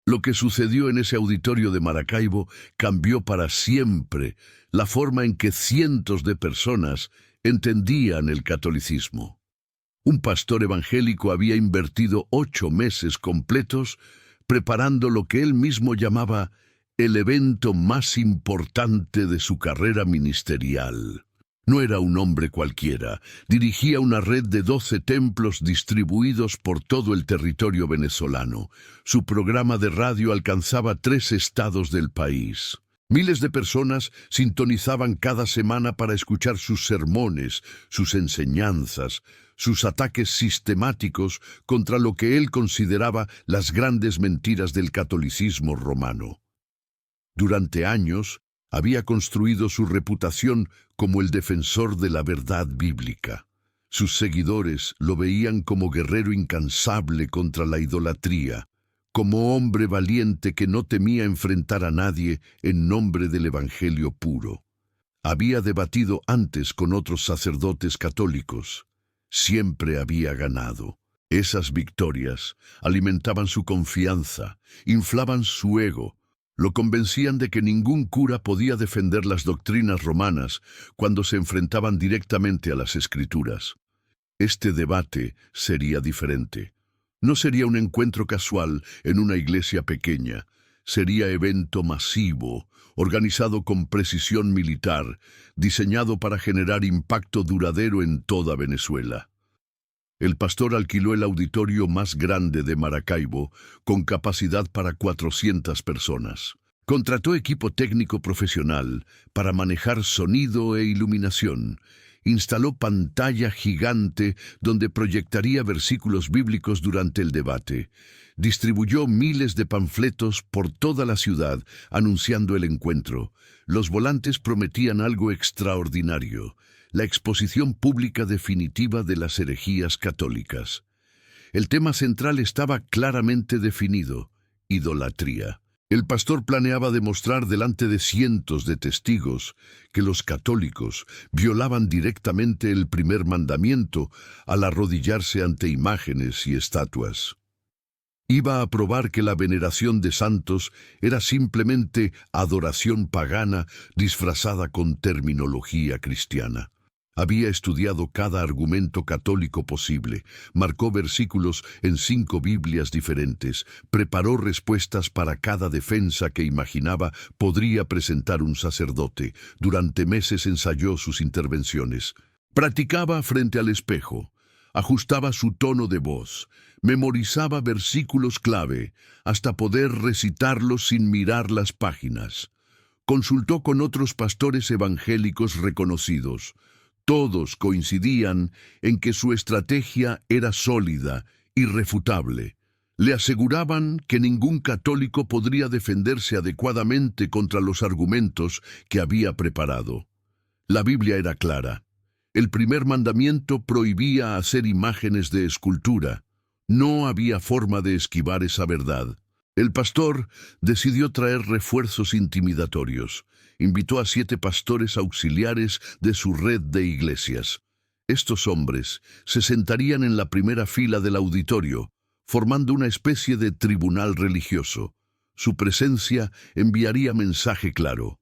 Lo que sucedió en ese auditorio de Maracaibo cambió para siempre la forma en que cientos de personas entendían el catolicismo. Un pastor evangélico había invertido 8 meses completos preparando lo que él mismo llamaba el evento más importante de su carrera ministerial. No era un hombre cualquiera, dirigía una red de 12 templos distribuidos por todo el territorio venezolano. Su programa de radio alcanzaba 3 estados del país. Miles de personas sintonizaban cada semana para escuchar sus sermones, sus enseñanzas, sus ataques sistemáticos contra lo que él consideraba las grandes mentiras del catolicismo romano. Durante años, había construido su reputación como el defensor de la verdad bíblica. Sus seguidores lo veían como guerrero incansable contra la idolatría, como hombre valiente que no temía enfrentar a nadie en nombre del evangelio puro. Había debatido antes con otros sacerdotes católicos. Siempre había ganado. Esas victorias alimentaban su confianza, inflaban su ego, lo convencían de que ningún cura podía defender las doctrinas romanas cuando se enfrentaban directamente a las Escrituras. Este debate sería diferente. No sería un encuentro casual en una iglesia pequeña. Sería evento masivo, organizado con precisión militar, diseñado para generar impacto duradero en toda Venezuela. El pastor alquiló el auditorio más grande de Maracaibo, con capacidad para 400 personas. Contrató equipo técnico profesional para manejar sonido e iluminación. Instaló pantalla gigante donde proyectaría versículos bíblicos durante el debate. Distribuyó miles de panfletos por toda la ciudad anunciando el encuentro. Los volantes prometían algo extraordinario: la exposición pública definitiva de las herejías católicas. El tema central estaba claramente definido: idolatría. El pastor planeaba demostrar delante de cientos de testigos que los católicos violaban directamente el primer mandamiento al arrodillarse ante imágenes y estatuas. Iba a probar que la veneración de santos era simplemente adoración pagana disfrazada con terminología cristiana. Había estudiado cada argumento católico posible, marcó versículos en 5 Biblias diferentes, preparó respuestas para cada defensa que imaginaba podría presentar un sacerdote. Durante meses ensayó sus intervenciones. Practicaba frente al espejo, ajustaba su tono de voz, memorizaba versículos clave hasta poder recitarlos sin mirar las páginas. Consultó con otros pastores evangélicos reconocidos. Todos coincidían en que su estrategia era sólida, irrefutable. Le aseguraban que ningún católico podría defenderse adecuadamente contra los argumentos que había preparado. La Biblia era clara. El primer mandamiento prohibía hacer imágenes de escultura. No había forma de esquivar esa verdad. El pastor decidió traer refuerzos intimidatorios. Invitó a 7 pastores auxiliares de su red de iglesias. Estos hombres se sentarían en la primera fila del auditorio, formando una especie de tribunal religioso. Su presencia enviaría mensaje claro.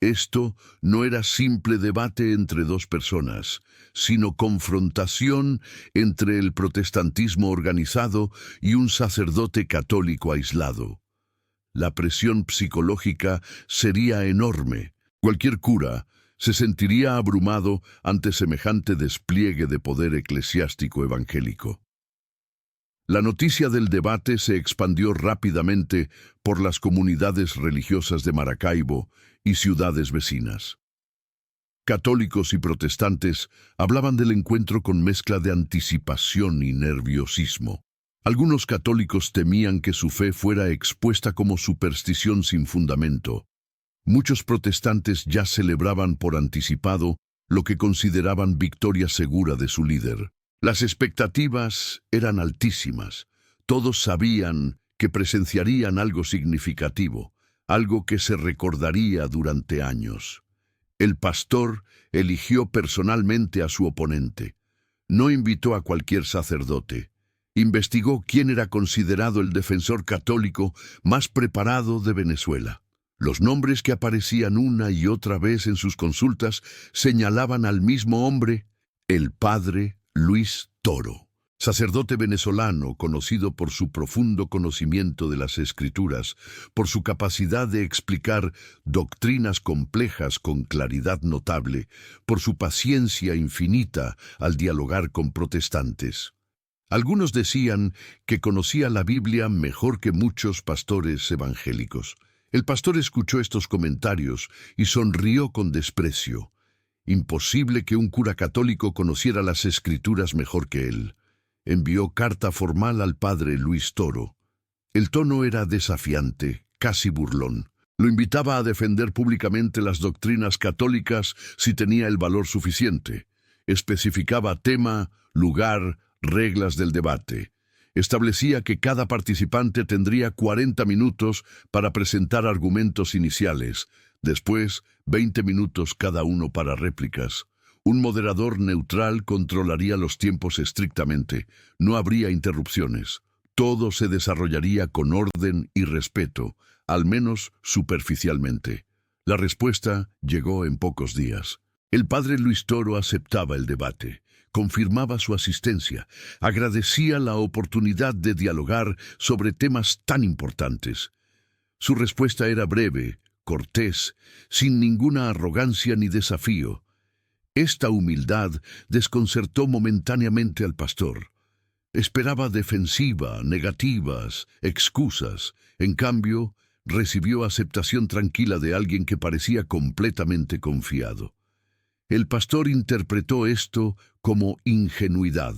Esto no era simple debate entre 2 personas, sino confrontación entre el protestantismo organizado y un sacerdote católico aislado. La presión psicológica sería enorme. Cualquier cura se sentiría abrumado ante semejante despliegue de poder eclesiástico evangélico. La noticia del debate se expandió rápidamente por las comunidades religiosas de Maracaibo y ciudades vecinas. Católicos y protestantes hablaban del encuentro con mezcla de anticipación y nerviosismo. Algunos católicos temían que su fe fuera expuesta como superstición sin fundamento. Muchos protestantes ya celebraban por anticipado lo que consideraban victoria segura de su líder. Las expectativas eran altísimas. Todos sabían que presenciarían algo significativo, algo que se recordaría durante años. El pastor eligió personalmente a su oponente. No invitó a cualquier sacerdote. Investigó quién era considerado el defensor católico más preparado de Venezuela. Los nombres que aparecían una y otra vez en sus consultas señalaban al mismo hombre, el padre Luis Toro, sacerdote venezolano conocido por su profundo conocimiento de las Escrituras, por su capacidad de explicar doctrinas complejas con claridad notable, por su paciencia infinita al dialogar con protestantes. Algunos decían que conocía la Biblia mejor que muchos pastores evangélicos. El pastor escuchó estos comentarios y sonrió con desprecio. Imposible que un cura católico conociera las Escrituras mejor que él. Envió carta formal al padre Luis Toro. El tono era desafiante, casi burlón. Lo invitaba a defender públicamente las doctrinas católicas si tenía el valor suficiente. Especificaba tema, lugar, reglas del debate. Establecía que cada participante tendría 40 minutos para presentar argumentos iniciales, después 20 minutos cada uno para réplicas. Un moderador neutral controlaría los tiempos estrictamente. No habría interrupciones. Todo se desarrollaría con orden y respeto, al menos superficialmente. La respuesta llegó en pocos días. El padre Luis Toro aceptaba el debate. Confirmaba su asistencia, agradecía la oportunidad de dialogar sobre temas tan importantes. Su respuesta era breve, cortés, sin ninguna arrogancia ni desafío. Esta humildad desconcertó momentáneamente al pastor. Esperaba defensiva, negativas, excusas. En cambio, recibió aceptación tranquila de alguien que parecía completamente confiado. El pastor interpretó esto como ingenuidad.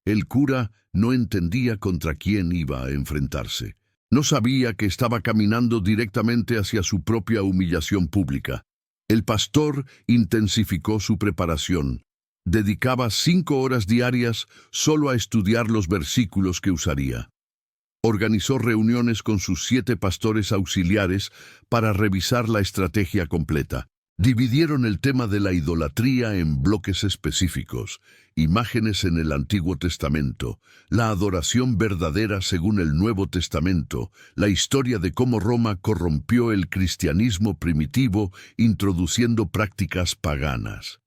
El cura no entendía contra quién iba a enfrentarse. No sabía que estaba caminando directamente hacia su propia humillación pública. El pastor intensificó su preparación. Dedicaba 5 horas diarias solo a estudiar los versículos que usaría. Organizó reuniones con sus 7 pastores auxiliares para revisar la estrategia completa. Dividieron el tema de la idolatría en bloques específicos, imágenes en el Antiguo Testamento, la adoración verdadera según el Nuevo Testamento, la historia de cómo Roma corrompió el cristianismo primitivo introduciendo prácticas paganas.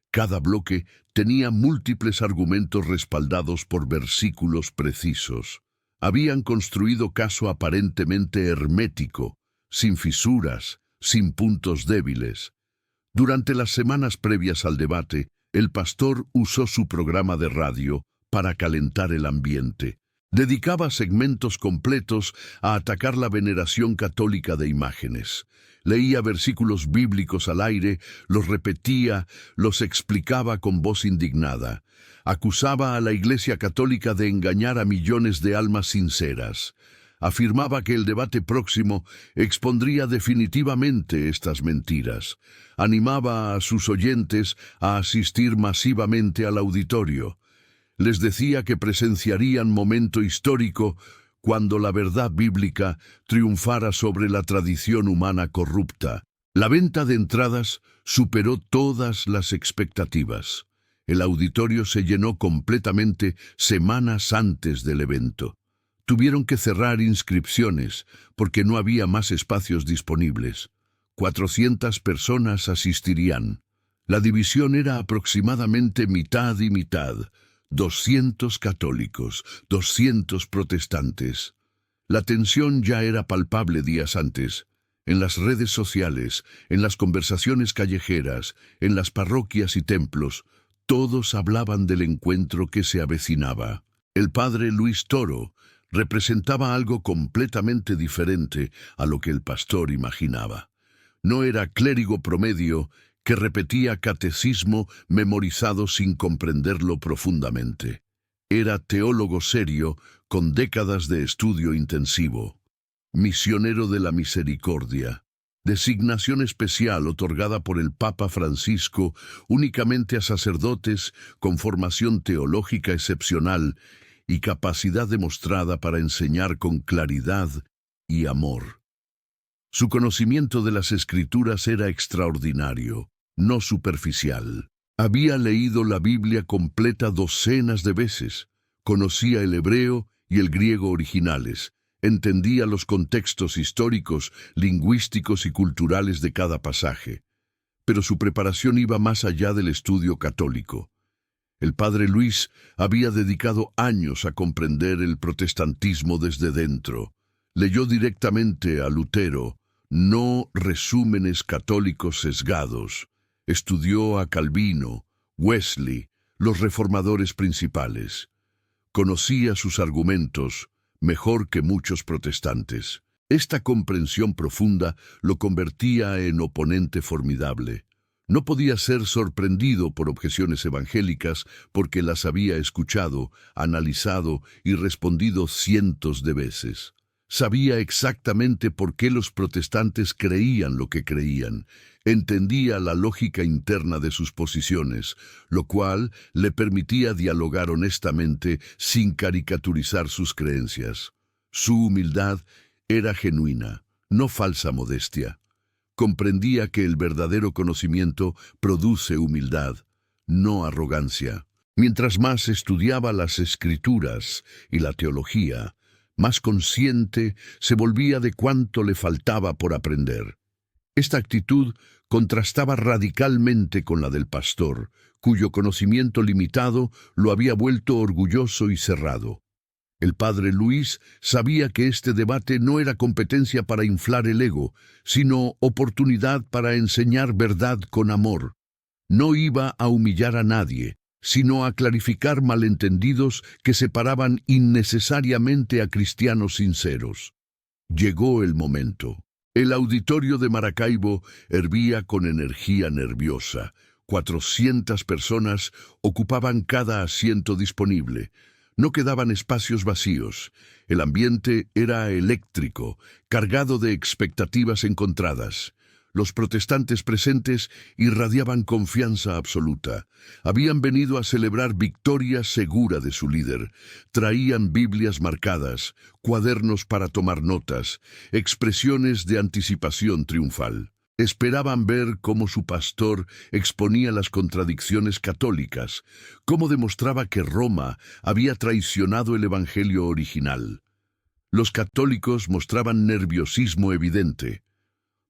Cada bloque tenía múltiples argumentos respaldados por versículos precisos. Habían construido caso aparentemente hermético, sin fisuras, sin puntos débiles. Durante las semanas previas al debate, el pastor usó su programa de radio para calentar el ambiente. Dedicaba segmentos completos a atacar la veneración católica de imágenes. Leía versículos bíblicos al aire, los repetía, los explicaba con voz indignada. Acusaba a la Iglesia Católica de engañar a millones de almas sinceras. Afirmaba que el debate próximo expondría definitivamente estas mentiras. Animaba a sus oyentes a asistir masivamente al auditorio. Les decía que presenciarían momento histórico cuando la verdad bíblica triunfara sobre la tradición humana corrupta. La venta de entradas superó todas las expectativas. El auditorio se llenó completamente semanas antes del evento. Tuvieron que cerrar inscripciones porque no había más espacios disponibles. 400 personas asistirían. La división era aproximadamente mitad y mitad. 200 católicos, 200 protestantes. La tensión ya era palpable días antes. En las redes sociales, en las conversaciones callejeras, en las parroquias y templos, todos hablaban del encuentro que se avecinaba. El padre Luis Toro representaba algo completamente diferente a lo que el pastor imaginaba. No era clérigo promedio que repetía catecismo memorizado sin comprenderlo profundamente. Era teólogo serio con décadas de estudio intensivo. Misionero de la misericordia. Designación especial otorgada por el Papa Francisco únicamente a sacerdotes con formación teológica excepcional y capacidad demostrada para enseñar con claridad y amor. Su conocimiento de las Escrituras era extraordinario, no superficial. Había leído la Biblia completa docenas de veces. Conocía el hebreo y el griego originales, entendía los contextos históricos, lingüísticos y culturales de cada pasaje. Pero su preparación iba más allá del estudio católico. El padre Luis había dedicado años a comprender el protestantismo desde dentro. Leyó directamente a Lutero, no resúmenes católicos sesgados. Estudió a Calvino, Wesley, los reformadores principales. Conocía sus argumentos mejor que muchos protestantes. Esta comprensión profunda lo convertía en oponente formidable. No podía ser sorprendido por objeciones evangélicas porque las había escuchado, analizado y respondido cientos de veces. Sabía exactamente por qué los protestantes creían lo que creían. Entendía la lógica interna de sus posiciones, lo cual le permitía dialogar honestamente sin caricaturizar sus creencias. Su humildad era genuina, no falsa modestia. Comprendía que el verdadero conocimiento produce humildad, no arrogancia. Mientras más estudiaba las Escrituras y la teología, más consciente se volvía de cuánto le faltaba por aprender. Esta actitud contrastaba radicalmente con la del pastor, cuyo conocimiento limitado lo había vuelto orgulloso y cerrado. El padre Luis sabía que este debate no era competencia para inflar el ego, sino oportunidad para enseñar verdad con amor. No iba a humillar a nadie, sino a clarificar malentendidos que separaban innecesariamente a cristianos sinceros. Llegó el momento. El auditorio de Maracaibo hervía con energía nerviosa. 400 personas ocupaban cada asiento disponible. No quedaban espacios vacíos. El ambiente era eléctrico, cargado de expectativas encontradas. Los protestantes presentes irradiaban confianza absoluta. Habían venido a celebrar victoria segura de su líder. Traían Biblias marcadas, cuadernos para tomar notas, expresiones de anticipación triunfal. Esperaban ver cómo su pastor exponía las contradicciones católicas, cómo demostraba que Roma había traicionado el evangelio original. Los católicos mostraban nerviosismo evidente.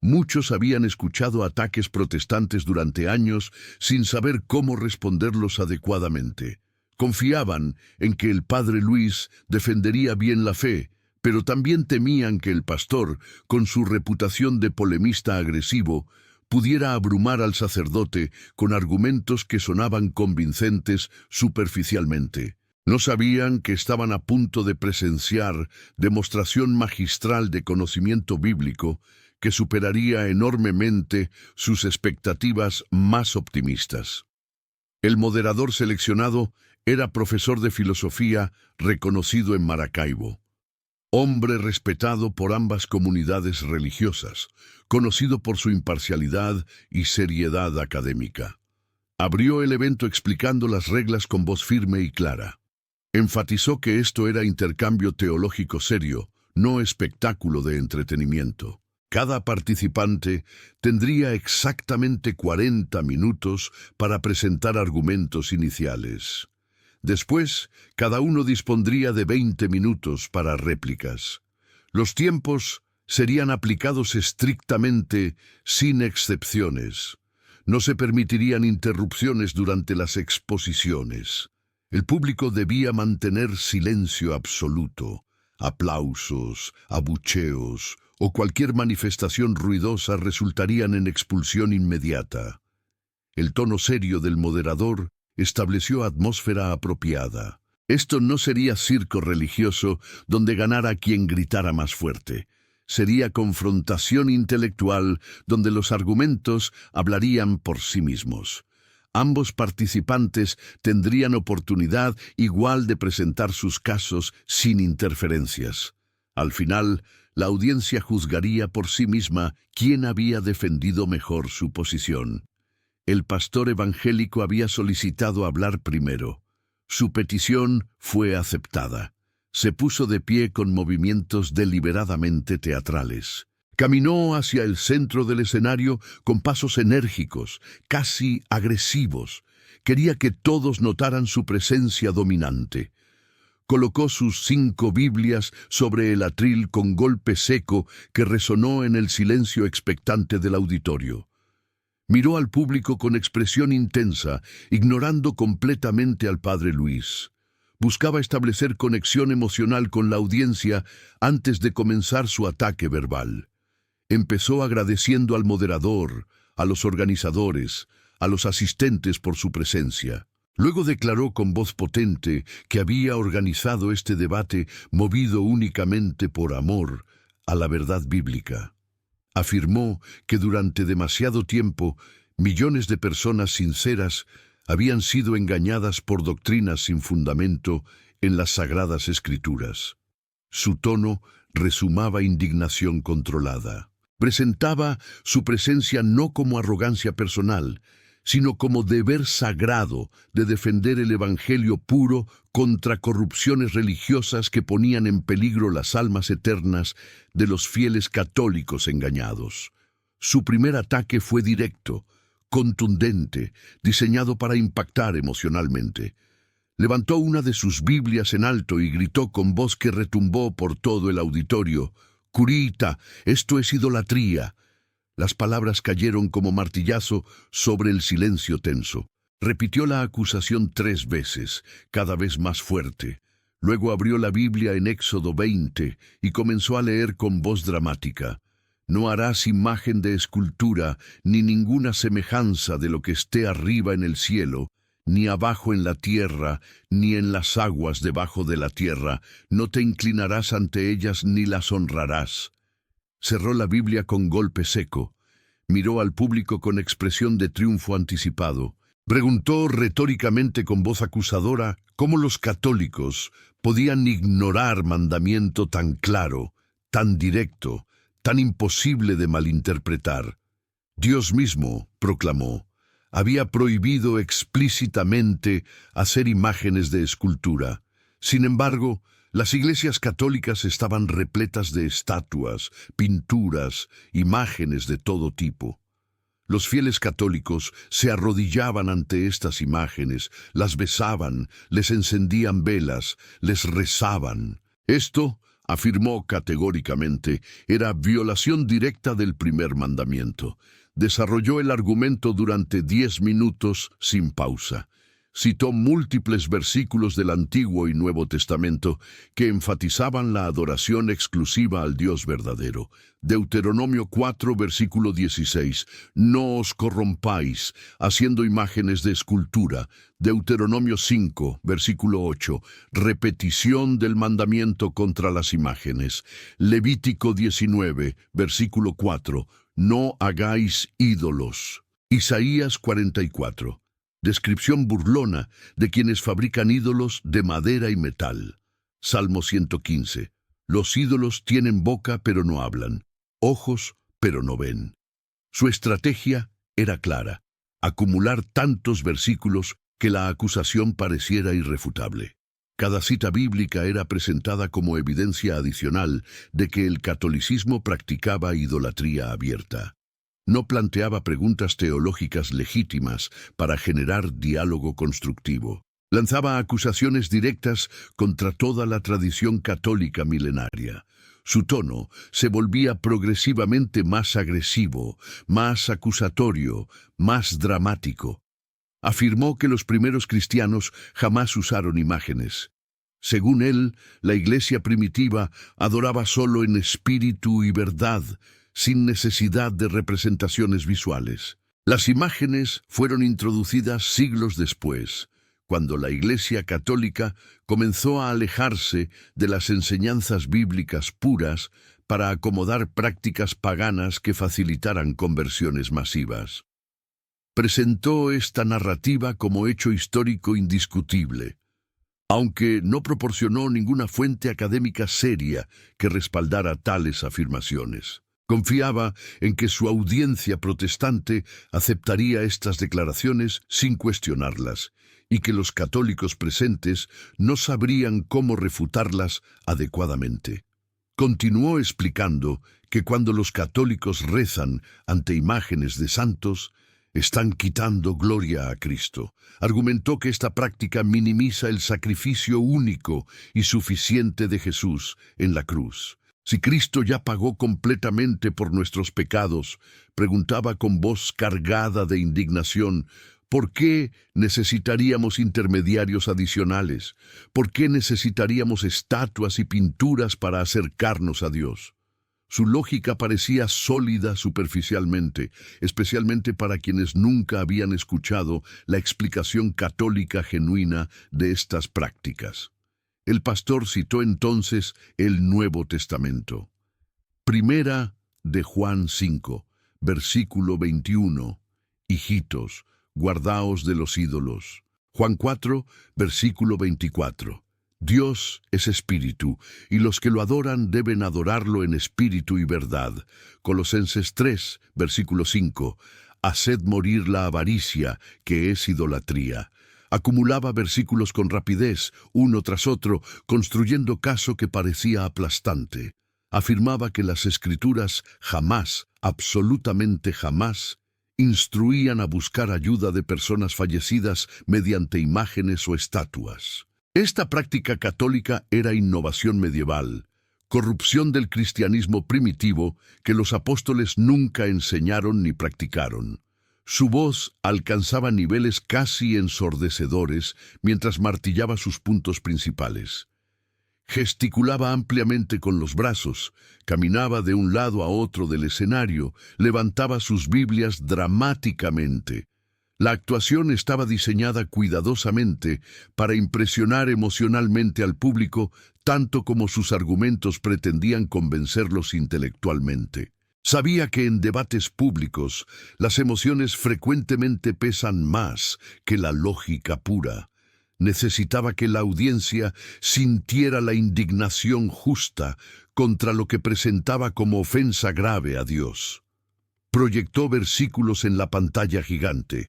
Muchos habían escuchado ataques protestantes durante años sin saber cómo responderlos adecuadamente. Confiaban en que el padre Luis defendería bien la fe, pero también temían que el pastor, con su reputación de polemista agresivo, pudiera abrumar al sacerdote con argumentos que sonaban convincentes superficialmente. No sabían que estaban a punto de presenciar demostración magistral de conocimiento bíblico que superaría enormemente sus expectativas más optimistas. El moderador seleccionado era profesor de filosofía reconocido en Maracaibo. Hombre respetado por ambas comunidades religiosas, conocido por su imparcialidad y seriedad académica. Abrió el evento explicando las reglas con voz firme y clara. Enfatizó que esto era intercambio teológico serio, no espectáculo de entretenimiento. Cada participante tendría exactamente 40 minutos para presentar argumentos iniciales. Después, cada uno dispondría de 20 minutos para réplicas. Los tiempos serían aplicados estrictamente, sin excepciones. No se permitirían interrupciones durante las exposiciones. El público debía mantener silencio absoluto. Aplausos, abucheos o cualquier manifestación ruidosa resultarían en expulsión inmediata. El tono serio del moderador estableció atmósfera apropiada. Esto no sería circo religioso donde ganara quien gritara más fuerte. Sería confrontación intelectual donde los argumentos hablarían por sí mismos. Ambos participantes tendrían oportunidad igual de presentar sus casos sin interferencias. Al final, la audiencia juzgaría por sí misma quién había defendido mejor su posición. El pastor evangélico había solicitado hablar primero. Su petición fue aceptada. Se puso de pie con movimientos deliberadamente teatrales. Caminó hacia el centro del escenario con pasos enérgicos, casi agresivos. Quería que todos notaran su presencia dominante. colocó sus 5 Biblias sobre el atril con golpe seco que resonó en el silencio expectante del auditorio. Miró al público con expresión intensa, ignorando completamente al padre Luis. Buscaba establecer conexión emocional con la audiencia antes de comenzar su ataque verbal. Empezó agradeciendo al moderador, a los organizadores, a los asistentes por su presencia. Luego declaró con voz potente que había organizado este debate movido únicamente por amor a la verdad bíblica. Afirmó que durante demasiado tiempo millones de personas sinceras habían sido engañadas por doctrinas sin fundamento en las Sagradas Escrituras. Su tono resumaba indignación controlada. Presentaba su presencia no como arrogancia personal, sino como deber sagrado de defender el Evangelio puro contra corrupciones religiosas que ponían en peligro las almas eternas de los fieles católicos engañados. Su primer ataque fue directo, contundente, diseñado para impactar emocionalmente. Levantó una de sus Biblias en alto y gritó con voz que retumbó por todo el auditorio: «Curita, esto es idolatría». Las palabras cayeron como martillazo sobre el silencio tenso. Repitió la acusación 3 veces, cada vez más fuerte. Luego abrió la Biblia en Éxodo 20 y comenzó a leer con voz dramática: «No harás imagen de escultura, ni ninguna semejanza de lo que esté arriba en el cielo, ni abajo en la tierra, ni en las aguas debajo de la tierra. No te inclinarás ante ellas ni las honrarás». Cerró la Biblia con golpe seco. Miró al público con expresión de triunfo anticipado. Preguntó retóricamente con voz acusadora cómo los católicos podían ignorar mandamiento tan claro, tan directo, tan imposible de malinterpretar. Dios mismo, proclamó, había prohibido explícitamente hacer imágenes de escultura. Sin embargo, las iglesias católicas estaban repletas de estatuas, pinturas, imágenes de todo tipo. Los fieles católicos se arrodillaban ante estas imágenes, las besaban, les encendían velas, les rezaban. Esto, afirmó categóricamente, era violación directa del primer mandamiento. Desarrolló el argumento durante 10 minutos sin pausa. Citó múltiples versículos del Antiguo y Nuevo Testamento que enfatizaban la adoración exclusiva al Dios verdadero. Deuteronomio 4, versículo 16. No os corrompáis haciendo imágenes de escultura. Deuteronomio 5, versículo 8. Repetición del mandamiento contra las imágenes. Levítico 19, versículo 4. No hagáis ídolos. Isaías 44. Descripción burlona de quienes fabrican ídolos de madera y metal. Salmo 115. Los ídolos tienen boca pero no hablan, ojos pero no ven. Su estrategia era clara: acumular tantos versículos que la acusación pareciera irrefutable. Cada cita bíblica era presentada como evidencia adicional de que el catolicismo practicaba idolatría abierta. No planteaba preguntas teológicas legítimas para generar diálogo constructivo. Lanzaba acusaciones directas contra toda la tradición católica milenaria. Su tono se volvía progresivamente más agresivo, más acusatorio, más dramático. Afirmó que los primeros cristianos jamás usaron imágenes. Según él, la iglesia primitiva adoraba solo en espíritu y verdad, sin necesidad de representaciones visuales. Las imágenes fueron introducidas siglos después, cuando la Iglesia católica comenzó a alejarse de las enseñanzas bíblicas puras para acomodar prácticas paganas que facilitaran conversiones masivas. Presentó esta narrativa como hecho histórico indiscutible, aunque no proporcionó ninguna fuente académica seria que respaldara tales afirmaciones. Confiaba en que su audiencia protestante aceptaría estas declaraciones sin cuestionarlas, y que los católicos presentes no sabrían cómo refutarlas adecuadamente. Continuó explicando que cuando los católicos rezan ante imágenes de santos, Están quitando gloria a Cristo. Argumentó que esta práctica minimiza el sacrificio único y suficiente de Jesús en la cruz. Si Cristo ya pagó completamente por nuestros pecados, preguntaba con voz cargada de indignación, ¿por qué necesitaríamos intermediarios adicionales? ¿Por qué necesitaríamos estatuas y pinturas para acercarnos a Dios? Su lógica parecía sólida superficialmente, especialmente para quienes nunca habían escuchado la explicación católica genuina de estas prácticas. El pastor citó entonces el Nuevo Testamento. Primera de Juan 5, versículo 21. Hijitos, guardaos de los ídolos. Juan 4, versículo 24. Dios es espíritu, y los que lo adoran deben adorarlo en espíritu y verdad. Colosenses 3, versículo 5. Haced morir la avaricia, que es idolatría. Acumulaba versículos con rapidez, uno tras otro, construyendo caso que parecía aplastante. Afirmaba que las Escrituras jamás, absolutamente jamás, instruían a buscar ayuda de personas fallecidas mediante imágenes o estatuas. Esta práctica católica era innovación medieval, corrupción del cristianismo primitivo que los apóstoles nunca enseñaron ni practicaron. Su voz alcanzaba niveles casi ensordecedores mientras martillaba sus puntos principales. Gesticulaba ampliamente con los brazos, caminaba de un lado a otro del escenario, levantaba sus Biblias dramáticamente. La actuación estaba diseñada cuidadosamente para impresionar emocionalmente al público, tanto como sus argumentos pretendían convencerlos intelectualmente. Sabía que en debates públicos las emociones frecuentemente pesan más que la lógica pura. Necesitaba que la audiencia sintiera la indignación justa contra lo que presentaba como ofensa grave a Dios. Proyectó versículos en la pantalla gigante.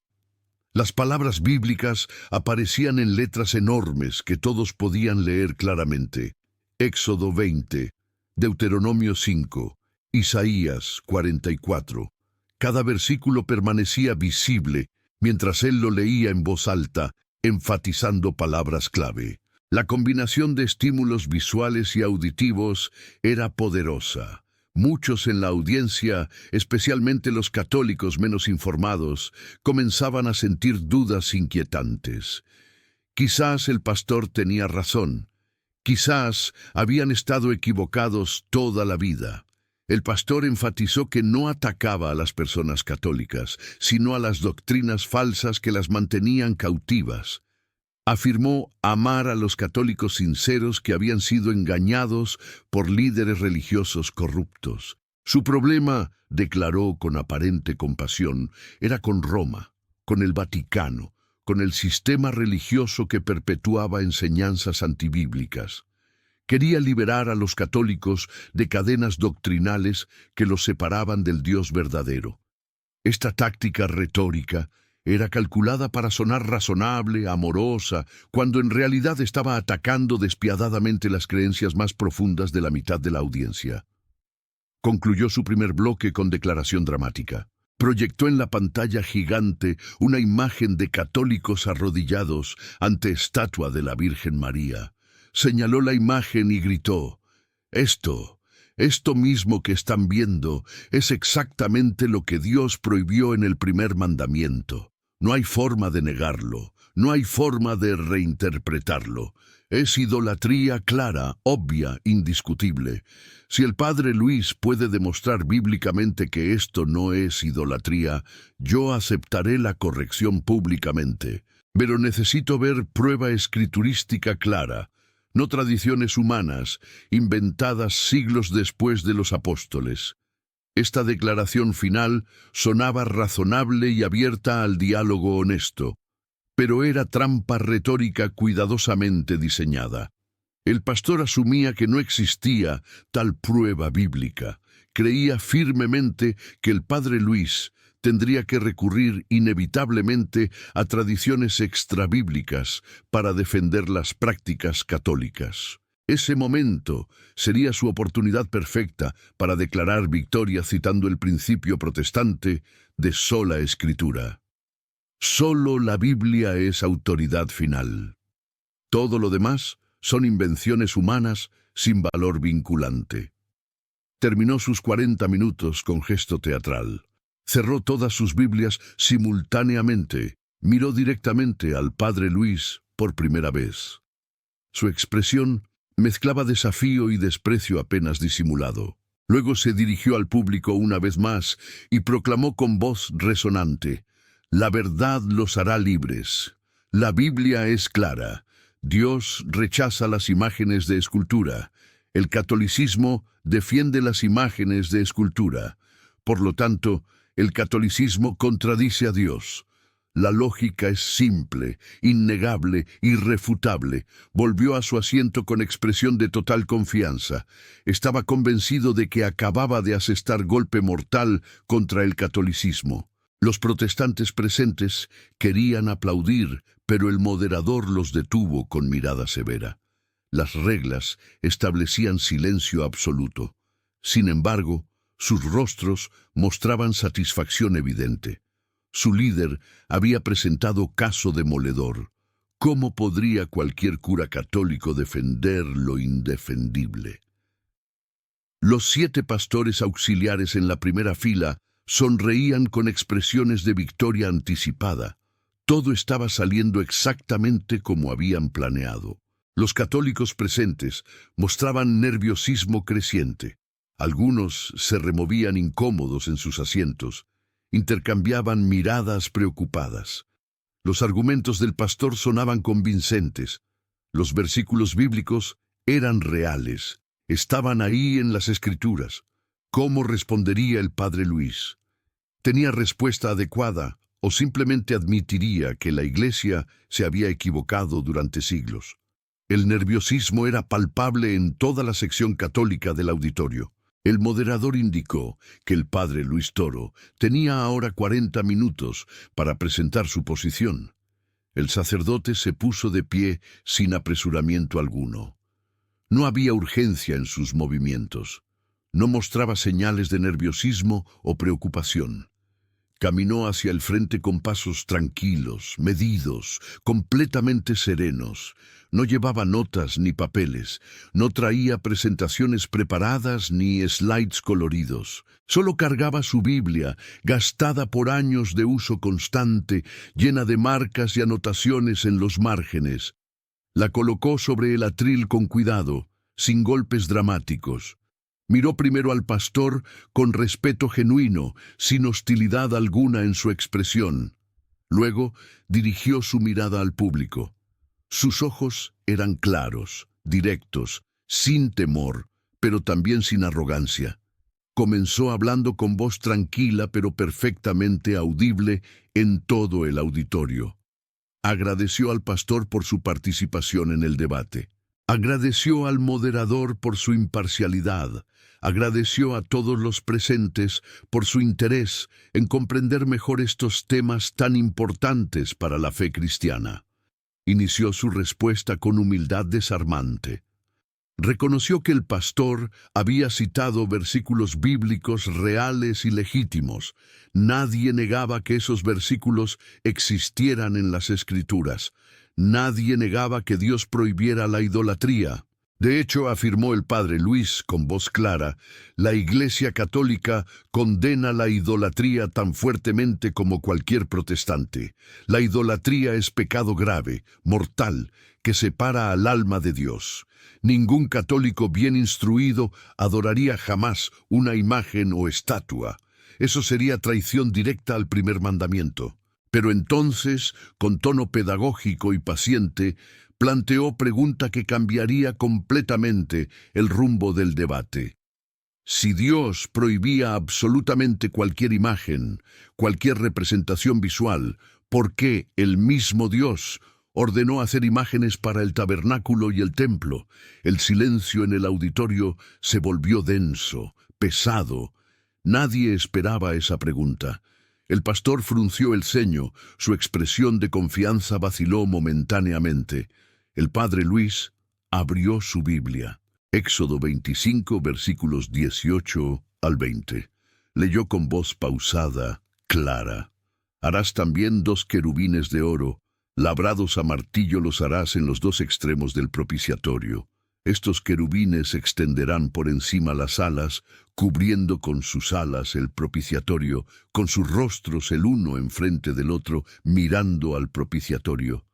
Las palabras bíblicas aparecían en letras enormes que todos podían leer claramente. Éxodo 20, Deuteronomio 5, Isaías 44. Cada versículo permanecía visible mientras él lo leía en voz alta, enfatizando palabras clave. La combinación de estímulos visuales y auditivos era poderosa. Muchos en la audiencia, especialmente los católicos menos informados, comenzaban a sentir dudas inquietantes. Quizás el pastor tenía razón. Quizás habían estado equivocados toda la vida. El pastor enfatizó que no atacaba a las personas católicas, sino a las doctrinas falsas que las mantenían cautivas. Afirmó amar a los católicos sinceros que habían sido engañados por líderes religiosos corruptos. Su problema, declaró con aparente compasión, era con Roma, con el Vaticano, con el sistema religioso que perpetuaba enseñanzas antibíblicas. Quería liberar a los católicos de cadenas doctrinales que los separaban del Dios verdadero. Esta táctica retórica era calculada para sonar razonable, amorosa, cuando en realidad estaba atacando despiadadamente las creencias más profundas de la mitad de la audiencia. Concluyó su primer bloque con declaración dramática. Proyectó en la pantalla gigante una imagen de católicos arrodillados ante estatua de la Virgen María. Señaló la imagen y gritó: Esto mismo que están viendo es exactamente lo que Dios prohibió en el primer mandamiento. No hay forma de negarlo, no hay forma de reinterpretarlo. Es idolatría clara, obvia, indiscutible. Si el padre Luis puede demostrar bíblicamente que esto no es idolatría, yo aceptaré la corrección públicamente. Pero necesito ver prueba escriturística clara, no tradiciones humanas, inventadas siglos después de los apóstoles. Esta declaración final sonaba razonable y abierta al diálogo honesto, pero era trampa retórica cuidadosamente diseñada. El pastor asumía que no existía tal prueba bíblica. Creía firmemente que el padre Luis tendría que recurrir inevitablemente a tradiciones extrabíblicas para defender las prácticas católicas. Ese momento sería su oportunidad perfecta para declarar victoria citando el principio protestante de sola escritura. Solo la Biblia es autoridad final. Todo lo demás son invenciones humanas sin valor vinculante. Terminó sus 40 minutos con gesto teatral. Cerró todas sus Biblias simultáneamente. Miró directamente al padre Luis por primera vez. Su expresión mezclaba desafío y desprecio apenas disimulado. Luego se dirigió al público una vez más y proclamó con voz resonante: «La verdad los hará libres. La Biblia es clara. Dios rechaza las imágenes de escultura. El catolicismo defiende las imágenes de escultura. Por lo tanto, el catolicismo contradice a Dios. La lógica es simple, innegable, irrefutable». Volvió a su asiento con expresión de total confianza. Estaba convencido de que acababa de asestar golpe mortal contra el catolicismo. Los protestantes presentes querían aplaudir, pero el moderador los detuvo con mirada severa. Las reglas establecían silencio absoluto. Sin embargo, sus rostros mostraban satisfacción evidente. Su líder había presentado caso demoledor. ¿Cómo podría cualquier cura católico defender lo indefendible? Los 7 pastores auxiliares en la primera fila sonreían con expresiones de victoria anticipada. Todo estaba saliendo exactamente como habían planeado. Los católicos presentes mostraban nerviosismo creciente. Algunos se removían incómodos en sus asientos. Intercambiaban miradas preocupadas. Los argumentos del pastor sonaban convincentes. Los versículos bíblicos eran reales. Estaban ahí en las Escrituras. ¿Cómo respondería el padre Luis? ¿Tenía respuesta adecuada o simplemente admitiría que la Iglesia se había equivocado durante siglos? El nerviosismo era palpable en toda la sección católica del auditorio. El moderador indicó que el padre Luis Toro tenía ahora 40 minutos para presentar su posición. El sacerdote se puso de pie sin apresuramiento alguno. No había urgencia en sus movimientos. No mostraba señales de nerviosismo o preocupación. Caminó hacia el frente con pasos tranquilos, medidos, completamente serenos. No llevaba notas ni papeles, no traía presentaciones preparadas ni slides coloridos. Solo cargaba su Biblia, gastada por años de uso constante, llena de marcas y anotaciones en los márgenes. La colocó sobre el atril con cuidado, sin golpes dramáticos. Miró primero al pastor con respeto genuino, sin hostilidad alguna en su expresión. Luego dirigió su mirada al público. Sus ojos eran claros, directos, sin temor, pero también sin arrogancia. Comenzó hablando con voz tranquila pero perfectamente audible en todo el auditorio. Agradeció al pastor por su participación en el debate. Agradeció al moderador por su imparcialidad. Agradeció a todos los presentes por su interés en comprender mejor estos temas tan importantes para la fe cristiana. Inició su respuesta con humildad desarmante. Reconoció que el pastor había citado versículos bíblicos reales y legítimos. Nadie negaba que esos versículos existieran en las Escrituras. Nadie negaba que Dios prohibiera la idolatría. De hecho, afirmó el padre Luis con voz clara, la Iglesia Católica condena la idolatría tan fuertemente como cualquier protestante. La idolatría es pecado grave, mortal, que separa al alma de Dios. Ningún católico bien instruido adoraría jamás una imagen o estatua. Eso sería traición directa al primer mandamiento. Pero entonces, con tono pedagógico y paciente, planteó pregunta que cambiaría completamente el rumbo del debate. Si Dios prohibía absolutamente cualquier imagen, cualquier representación visual, ¿por qué el mismo Dios ordenó hacer imágenes para el tabernáculo y el templo? El silencio en el auditorio se volvió denso, pesado. Nadie esperaba esa pregunta. El pastor frunció el ceño, su expresión de confianza vaciló momentáneamente. El padre Luis abrió su Biblia. Éxodo 25, versículos 18 al 20. Leyó con voz pausada, clara. Harás también 2 querubines de oro, labrados a martillo los harás en los 2 extremos del propiciatorio. Estos querubines extenderán por encima las alas, cubriendo con sus alas el propiciatorio, con sus rostros el uno enfrente del otro, mirando al propiciatorio.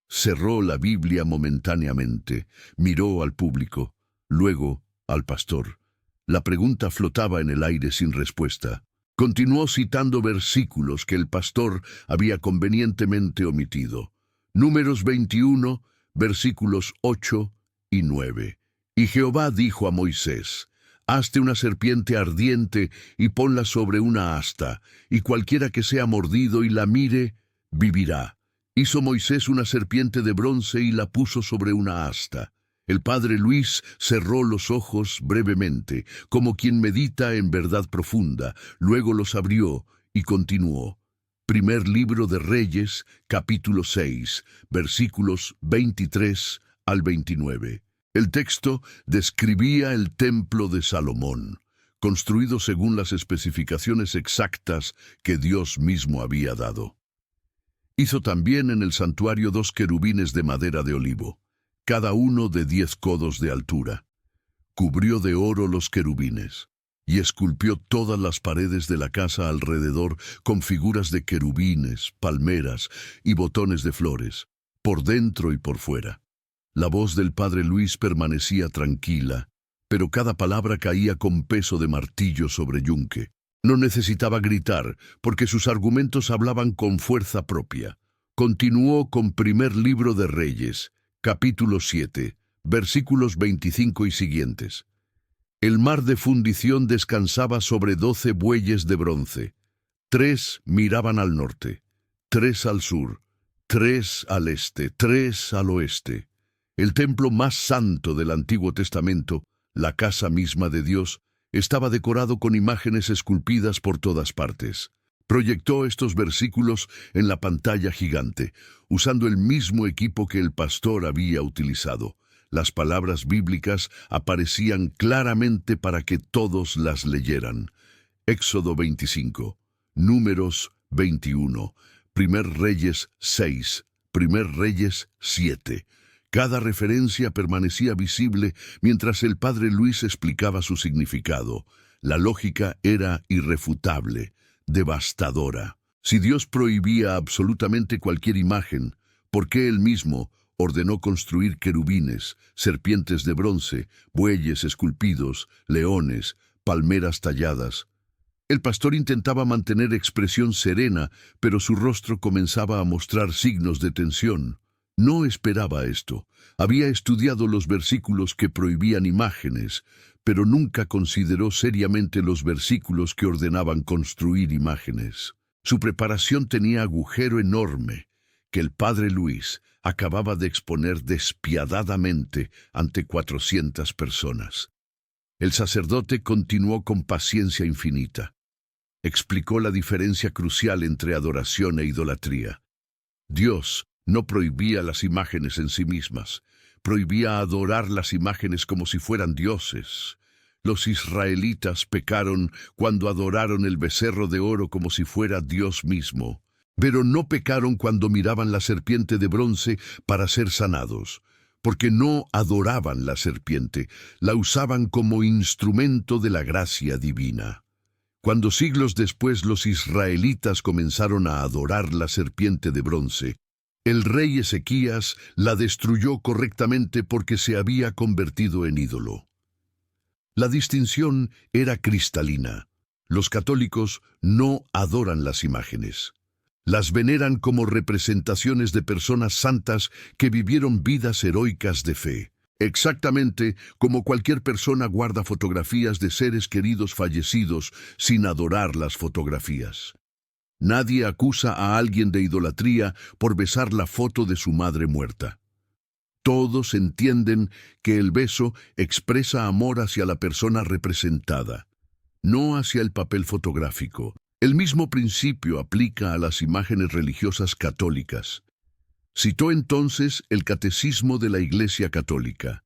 Cerró la Biblia momentáneamente, miró al público, luego al pastor. La pregunta flotaba en el aire sin respuesta. Continuó citando versículos que el pastor había convenientemente omitido. Números 21, versículos 8 y 9. Y Jehová dijo a Moisés: hazte una serpiente ardiente y ponla sobre una asta, y cualquiera que sea mordido y la mire, vivirá. Hizo Moisés una serpiente de bronce y la puso sobre una asta. El padre Luis cerró los ojos brevemente, como quien medita en verdad profunda, luego los abrió y continuó. Primer libro de Reyes, capítulo 6, versículos 23 al 29. El texto describía el templo de Salomón, construido según las especificaciones exactas que Dios mismo había dado. Hizo también en el santuario 2 querubines de madera de olivo, cada uno de 10 codos de altura. Cubrió de oro los querubines, y esculpió todas las paredes de la casa alrededor con figuras de querubines, palmeras y botones de flores, por dentro y por fuera. La voz del padre Luis permanecía tranquila, pero cada palabra caía con peso de martillo sobre yunque. No necesitaba gritar, porque sus argumentos hablaban con fuerza propia. Continuó con Primer libro de Reyes, capítulo 7, versículos 25 y siguientes. El mar de fundición descansaba sobre 12 bueyes de bronce. 3 miraban al norte, 3 al sur, 3 al este, 3 al oeste. El templo más santo del Antiguo Testamento, la casa misma de Dios, estaba decorado con imágenes esculpidas por todas partes. Proyectó estos versículos en la pantalla gigante, usando el mismo equipo que el pastor había utilizado. Las palabras bíblicas aparecían claramente para que todos las leyeran. Éxodo 25, Números 21, Primer Reyes 6, Primer Reyes 7. Cada referencia permanecía visible mientras el padre Luis explicaba su significado. La lógica era irrefutable, devastadora. Si Dios prohibía absolutamente cualquier imagen, ¿por qué Él mismo ordenó construir querubines, serpientes de bronce, bueyes esculpidos, leones, palmeras talladas? El pastor intentaba mantener expresión serena, pero su rostro comenzaba a mostrar signos de tensión. No esperaba esto. Había estudiado los versículos que prohibían imágenes, pero nunca consideró seriamente los versículos que ordenaban construir imágenes. Su preparación tenía agujero enorme, que el padre Luis acababa de exponer despiadadamente ante 400 personas. El sacerdote continuó con paciencia infinita. Explicó la diferencia crucial entre adoración e idolatría. Dios no prohibía las imágenes en sí mismas, prohibía adorar las imágenes como si fueran dioses. Los israelitas pecaron cuando adoraron el becerro de oro como si fuera Dios mismo, pero no pecaron cuando miraban la serpiente de bronce para ser sanados, porque no adoraban la serpiente, la usaban como instrumento de la gracia divina. Cuando siglos después los israelitas comenzaron a adorar la serpiente de bronce, el rey Ezequías la destruyó correctamente porque se había convertido en ídolo. La distinción era cristalina. Los católicos no adoran las imágenes. Las veneran como representaciones de personas santas que vivieron vidas heroicas de fe. Exactamente como cualquier persona guarda fotografías de seres queridos fallecidos sin adorar las fotografías. Nadie acusa a alguien de idolatría por besar la foto de su madre muerta. Todos entienden que el beso expresa amor hacia la persona representada, no hacia el papel fotográfico. El mismo principio aplica a las imágenes religiosas católicas. Citó entonces el Catecismo de la Iglesia Católica.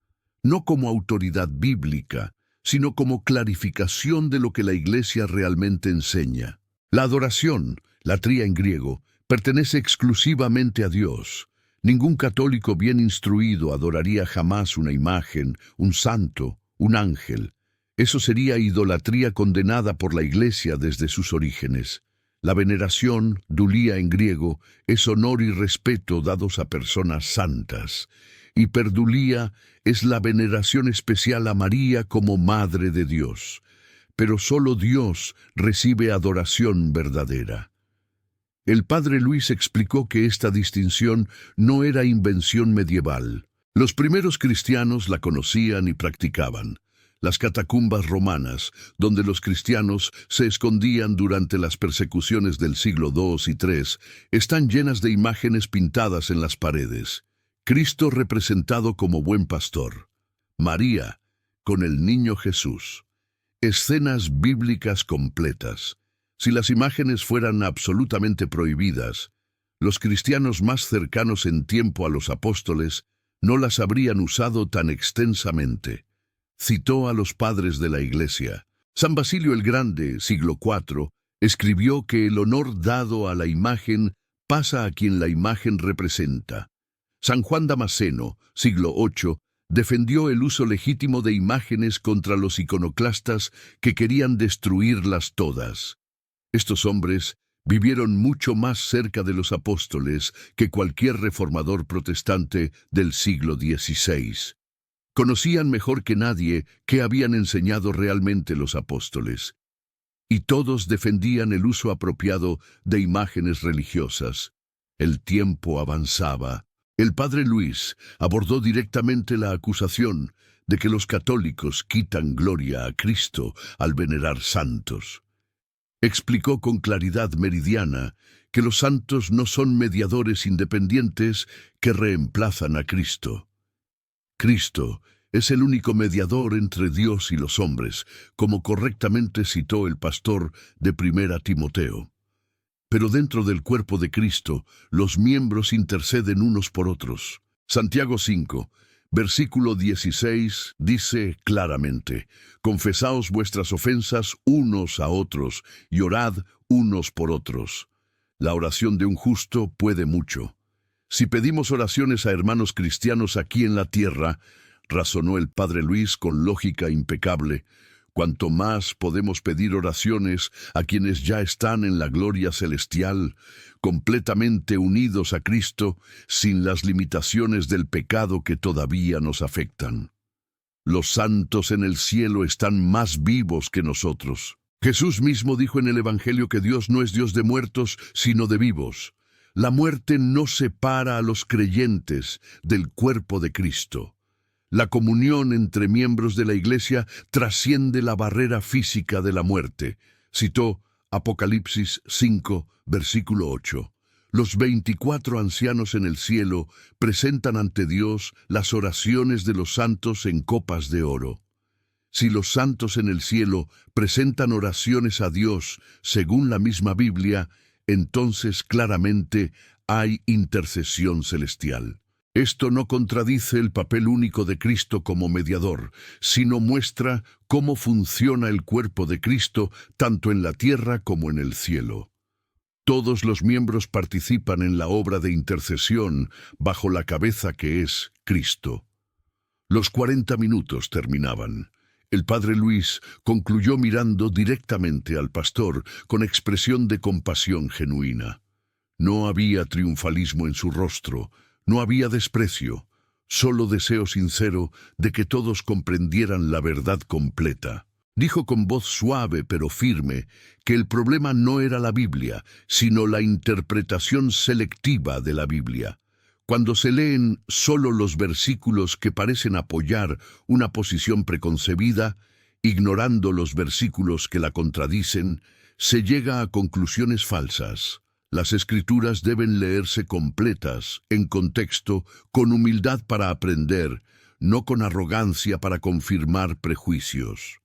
no como autoridad bíblica, sino como clarificación de lo que la Iglesia realmente enseña. La adoración, latría en griego, pertenece exclusivamente a Dios. Ningún católico bien instruido adoraría jamás una imagen, un santo, un ángel. Eso sería idolatría condenada por la Iglesia desde sus orígenes. La veneración, dulía en griego, es honor y respeto dados a personas santas. Hiperdulía es la veneración especial a María como Madre de Dios. Pero solo Dios recibe adoración verdadera. El padre Luis explicó que esta distinción no era invención medieval. Los primeros cristianos la conocían y practicaban. Las catacumbas romanas, donde los cristianos se escondían durante las persecuciones del siglo II y III, están llenas de imágenes pintadas en las paredes. Cristo representado como buen pastor. María, con el niño Jesús. Escenas bíblicas completas. Si las imágenes fueran absolutamente prohibidas, los cristianos más cercanos en tiempo a los apóstoles no las habrían usado tan extensamente. Citó a los padres de la Iglesia. San Basilio el Grande, siglo IV, escribió que el honor dado a la imagen pasa a quien la imagen representa. San Juan Damasceno, siglo VIII, defendió el uso legítimo de imágenes contra los iconoclastas que querían destruirlas todas. Estos hombres vivieron mucho más cerca de los apóstoles que cualquier reformador protestante del siglo XVI. Conocían mejor que nadie qué habían enseñado realmente los apóstoles. Y todos defendían el uso apropiado de imágenes religiosas. El tiempo avanzaba. El padre Luis abordó directamente la acusación de que los católicos quitan gloria a Cristo al venerar santos. Explicó con claridad meridiana que los santos no son mediadores independientes que reemplazan a Cristo. Cristo es el único mediador entre Dios y los hombres, como correctamente citó el pastor de 1 Timoteo. Pero dentro del cuerpo de Cristo, los miembros interceden unos por otros. Santiago 5, versículo 16, dice claramente: confesaos vuestras ofensas unos a otros y orad unos por otros. La oración de un justo puede mucho. Si pedimos oraciones a hermanos cristianos aquí en la tierra, razonó el padre Luis con lógica impecable, cuanto más podemos pedir oraciones a quienes ya están en la gloria celestial, completamente unidos a Cristo, sin las limitaciones del pecado que todavía nos afectan. Los santos en el cielo están más vivos que nosotros. Jesús mismo dijo en el Evangelio que Dios no es Dios de muertos, sino de vivos. La muerte no separa a los creyentes del cuerpo de Cristo. La comunión entre miembros de la Iglesia trasciende la barrera física de la muerte. Citó Apocalipsis 5, versículo 8. Los 24 ancianos en el cielo presentan ante Dios las oraciones de los santos en copas de oro. Si los santos en el cielo presentan oraciones a Dios según la misma Biblia, entonces claramente hay intercesión celestial. Esto no contradice el papel único de Cristo como mediador, sino muestra cómo funciona el cuerpo de Cristo tanto en la tierra como en el cielo. Todos los miembros participan en la obra de intercesión bajo la cabeza que es Cristo. Los 40 minutos terminaban. El padre Luis concluyó mirando directamente al pastor con expresión de compasión genuina. No había triunfalismo en su rostro. No había desprecio, solo deseo sincero de que todos comprendieran la verdad completa. Dijo con voz suave pero firme que el problema no era la Biblia, sino la interpretación selectiva de la Biblia. Cuando se leen solo los versículos que parecen apoyar una posición preconcebida, ignorando los versículos que la contradicen, se llega a conclusiones falsas. Las Escrituras deben leerse completas, en contexto, con humildad para aprender, no con arrogancia para confirmar prejuicios.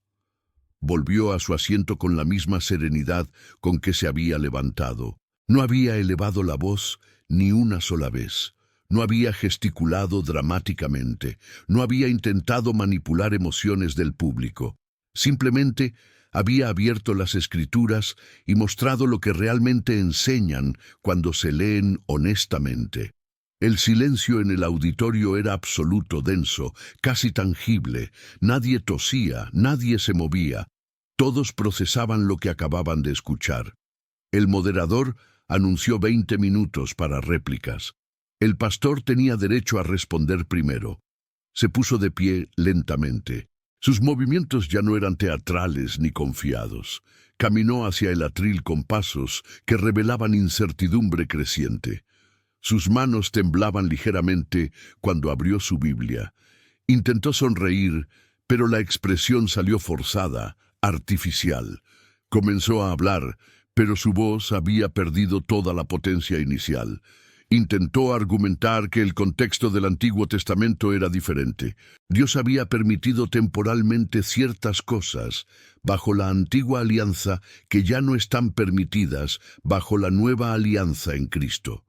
Volvió a su asiento con la misma serenidad con que se había levantado. No había elevado la voz ni una sola vez. No había gesticulado dramáticamente, no había intentado manipular emociones del público. Simplemente había abierto las Escrituras y mostrado lo que realmente enseñan cuando se leen honestamente. El silencio en el auditorio era absoluto, denso, casi tangible. Nadie tosía, nadie se movía. Todos procesaban lo que acababan de escuchar. El moderador anunció 20 minutos para réplicas. El pastor tenía derecho a responder primero. Se puso de pie lentamente. Sus movimientos ya no eran teatrales ni confiados. Caminó hacia el atril con pasos que revelaban incertidumbre creciente. Sus manos temblaban ligeramente cuando abrió su Biblia. Intentó sonreír, pero la expresión salió forzada, artificial. Comenzó a hablar, pero su voz había perdido toda la potencia inicial. Intentó argumentar que el contexto del Antiguo Testamento era diferente. Dios había permitido temporalmente ciertas cosas bajo la antigua alianza que ya no están permitidas bajo la nueva alianza en Cristo.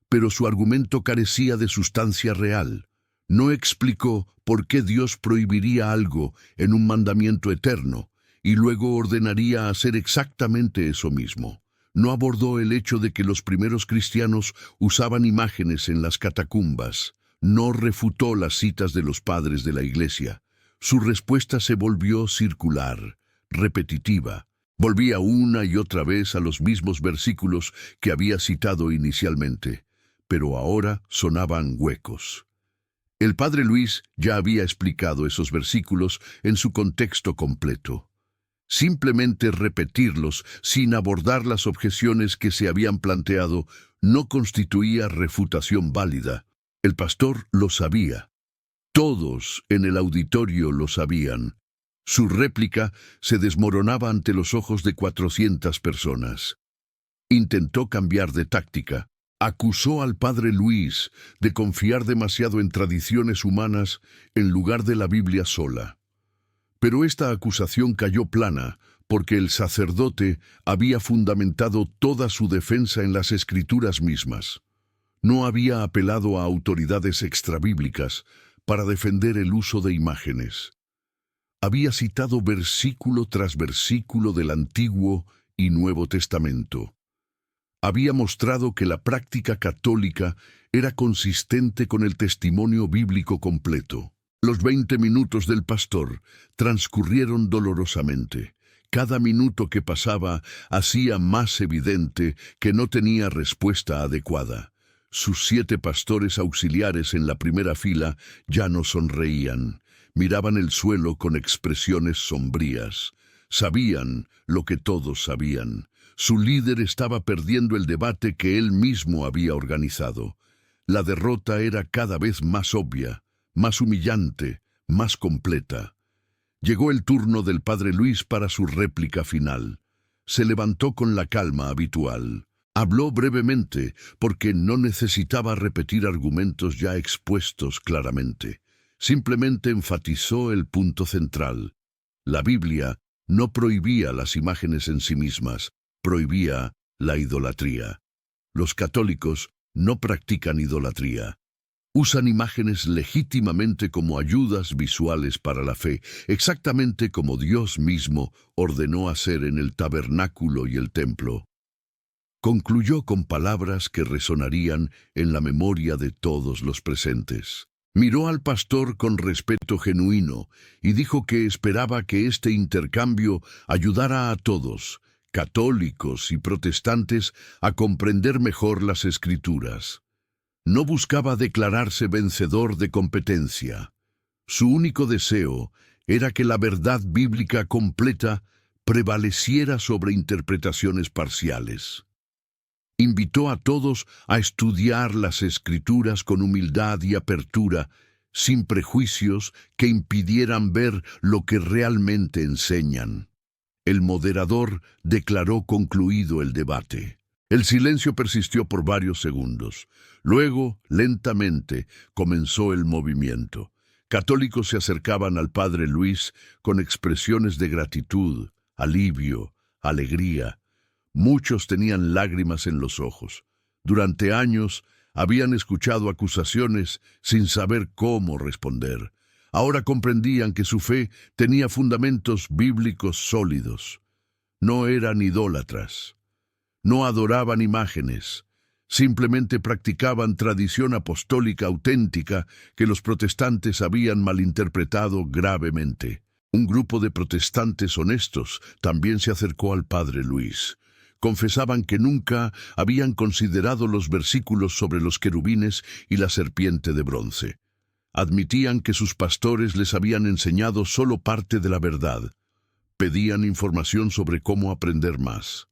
Pero su argumento carecía de sustancia real. No explicó por qué Dios prohibiría algo en un mandamiento eterno y luego ordenaría hacer exactamente eso mismo. No abordó el hecho de que los primeros cristianos usaban imágenes en las catacumbas. No refutó las citas de los padres de la Iglesia. Su respuesta se volvió circular, repetitiva. Volvía una y otra vez a los mismos versículos que había citado inicialmente, pero ahora sonaban huecos. El padre Luis ya había explicado esos versículos en su contexto completo. Simplemente repetirlos sin abordar las objeciones que se habían planteado no constituía refutación válida. El pastor lo sabía. Todos en el auditorio lo sabían. Su réplica se desmoronaba ante los ojos de 400 personas. Intentó cambiar de táctica. Acusó al padre Luis de confiar demasiado en tradiciones humanas en lugar de la Biblia sola. Pero esta acusación cayó plana porque el sacerdote había fundamentado toda su defensa en las Escrituras mismas. No había apelado a autoridades extrabíblicas para defender el uso de imágenes. Había citado versículo tras versículo del Antiguo y Nuevo Testamento. Había mostrado que la práctica católica era consistente con el testimonio bíblico completo. Los 20 minutos del pastor transcurrieron dolorosamente. Cada minuto que pasaba hacía más evidente que no tenía respuesta adecuada. Sus 7 pastores auxiliares en la primera fila ya no sonreían. Miraban el suelo con expresiones sombrías. Sabían lo que todos sabían. Su líder estaba perdiendo el debate que él mismo había organizado. La derrota era cada vez más obvia, más humillante, más completa. Llegó el turno del padre Luis para su réplica final. Se levantó con la calma habitual. Habló brevemente porque no necesitaba repetir argumentos ya expuestos claramente. Simplemente enfatizó el punto central. La Biblia no prohibía las imágenes en sí mismas, prohibía la idolatría. Los católicos no practican idolatría. Usan imágenes legítimamente como ayudas visuales para la fe, exactamente como Dios mismo ordenó hacer en el tabernáculo y el templo. Concluyó con palabras que resonarían en la memoria de todos los presentes. Miró al pastor con respeto genuino y dijo que esperaba que este intercambio ayudara a todos, católicos y protestantes, a comprender mejor las Escrituras. No buscaba declararse vencedor de competencia. Su único deseo era que la verdad bíblica completa prevaleciera sobre interpretaciones parciales. Invitó a todos a estudiar las Escrituras con humildad y apertura, sin prejuicios que impidieran ver lo que realmente enseñan. El moderador declaró concluido el debate. El silencio persistió por varios segundos. Luego, lentamente, comenzó el movimiento. Católicos se acercaban al padre Luis con expresiones de gratitud, alivio, alegría. Muchos tenían lágrimas en los ojos. Durante años Habían escuchado acusaciones sin saber cómo responder. Ahora comprendían que su fe tenía fundamentos bíblicos sólidos. No eran idólatras. No adoraban imágenes. Simplemente practicaban tradición apostólica auténtica que los protestantes habían malinterpretado gravemente. Un grupo de protestantes honestos también se acercó al padre Luis. Confesaban que nunca habían considerado los versículos sobre los querubines y la serpiente de bronce. Admitían que sus pastores les habían enseñado solo parte de la verdad. Pedían información sobre cómo aprender más.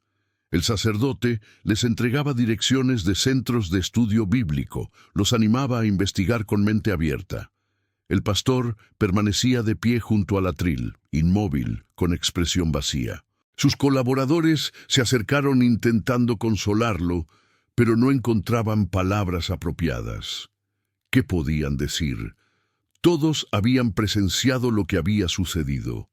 El sacerdote les entregaba direcciones de centros de estudio bíblico, los animaba a investigar con mente abierta. El pastor permanecía de pie junto al atril, inmóvil, con expresión vacía. Sus colaboradores se acercaron intentando consolarlo, pero no encontraban palabras apropiadas. ¿Qué podían decir? Todos habían presenciado lo que había sucedido.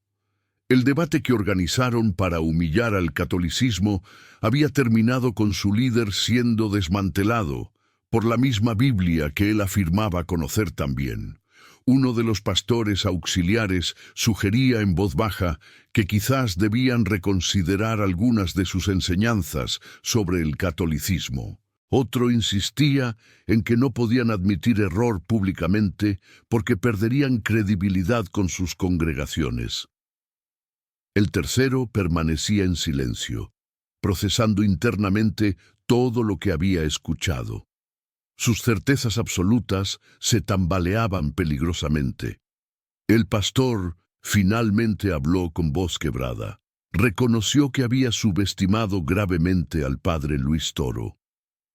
El debate que organizaron para humillar al catolicismo había terminado con su líder siendo desmantelado por la misma Biblia que él afirmaba conocer también. Uno de los pastores auxiliares sugería en voz baja que quizás debían reconsiderar algunas de sus enseñanzas sobre el catolicismo. Otro insistía en que no podían admitir error públicamente porque perderían credibilidad con sus congregaciones. El tercero permanecía en silencio, procesando internamente todo lo que había escuchado. Sus certezas absolutas se tambaleaban peligrosamente. El pastor finalmente habló con voz quebrada. Reconoció que había subestimado gravemente al padre Luis Toro.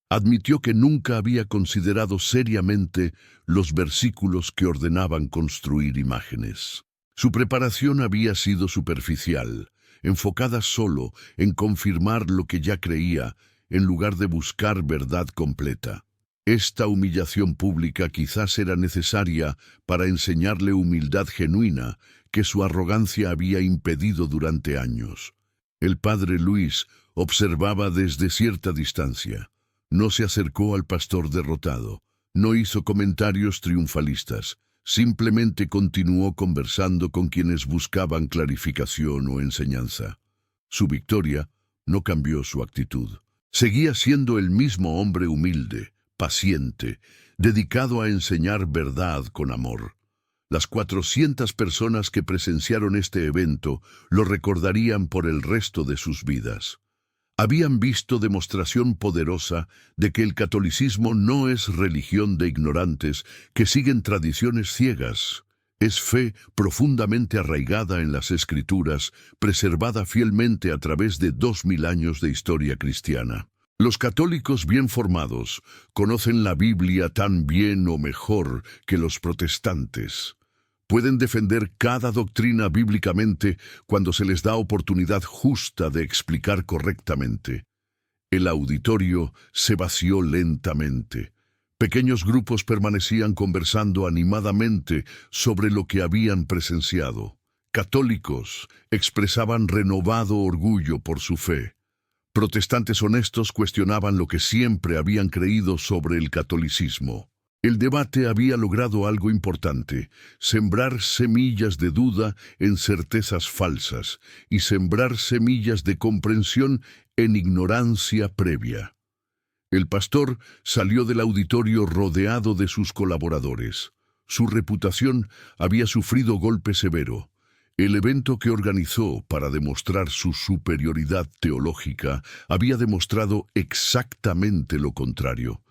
Admitió que nunca había considerado seriamente los versículos que ordenaban construir imágenes. Su preparación había sido superficial, enfocada solo en confirmar lo que ya creía, en lugar de buscar verdad completa. Esta humillación pública quizás era necesaria para enseñarle humildad genuina que su arrogancia había impedido durante años. El padre Luis observaba desde cierta distancia. No se acercó al pastor derrotado, no hizo comentarios triunfalistas, simplemente continuó conversando con quienes buscaban clarificación o enseñanza. Su victoria no cambió su actitud. Seguía siendo el mismo hombre humilde, paciente, dedicado a enseñar verdad con amor. Las 400 personas que presenciaron este evento lo recordarían por el resto de sus vidas. Habían visto demostración poderosa de que el catolicismo no es religión de ignorantes que siguen tradiciones ciegas. Es fe profundamente arraigada en las Escrituras, preservada fielmente a través de 2000 años de historia cristiana. Los católicos bien formados conocen la Biblia tan bien o mejor que los protestantes. Pueden defender cada doctrina bíblicamente cuando se les da oportunidad justa de explicar correctamente. El auditorio se vació lentamente. Pequeños grupos permanecían conversando animadamente sobre lo que habían presenciado. Católicos expresaban renovado orgullo por su fe. Protestantes honestos cuestionaban lo que siempre habían creído sobre el catolicismo. El debate había logrado algo importante: sembrar semillas de duda en certezas falsas y sembrar semillas de comprensión en ignorancia previa. El pastor salió del auditorio rodeado de sus colaboradores. Su reputación había sufrido golpe severo. El evento que organizó para demostrar su superioridad teológica había demostrado exactamente lo contrario.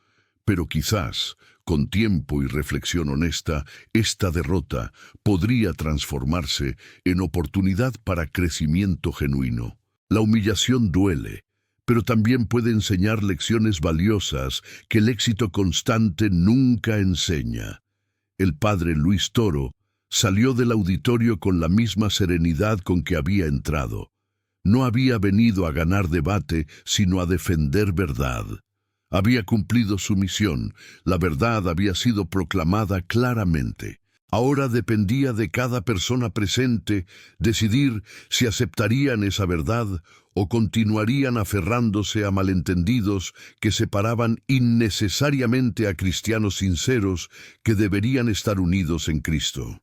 Pero quizás, con tiempo y reflexión honesta, esta derrota podría transformarse en oportunidad para crecimiento genuino. La humillación duele, pero también puede enseñar lecciones valiosas que el éxito constante nunca enseña. El padre Luis Toro salió del auditorio con la misma serenidad con que había entrado. No había venido a ganar debate, sino a defender verdad. Había cumplido su misión, la verdad había sido proclamada claramente. Ahora dependía de cada persona presente decidir si aceptarían esa verdad o continuarían aferrándose a malentendidos que separaban innecesariamente a cristianos sinceros que deberían estar unidos en Cristo.